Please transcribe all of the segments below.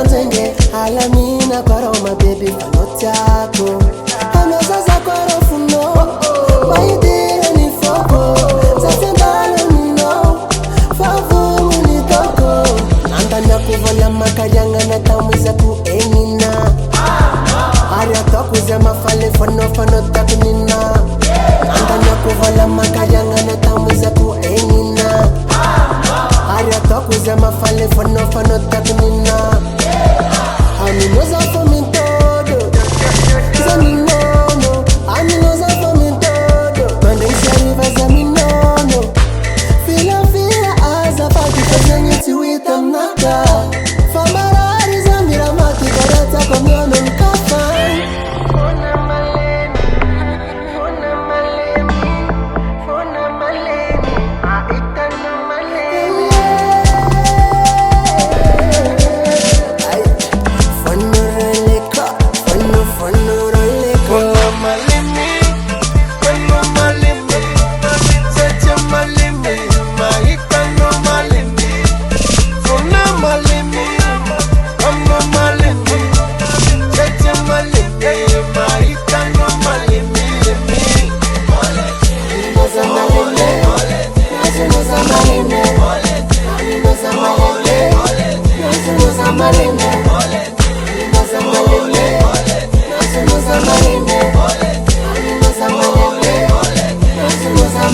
nzenge alamina karoma baby fanotako amezaza korofuno maidire ni foko zasendalo nino favu munitoko nandanya kuvola makajanga na tamwiza kuenina Aria tokuze mafale fano takunina nandanya kuvola makajanga na tamwiza kuenina Aria tokuze mafale fano takunina Aminoza for me todo Zaminono Aminoza for me todo Mande shariva zaminono Fila aza pati Kazanyi tiwita mnaka Famarari zamira mati Karata komyono mkafa Fona malemi Fona malemi Aitano malemi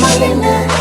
Malene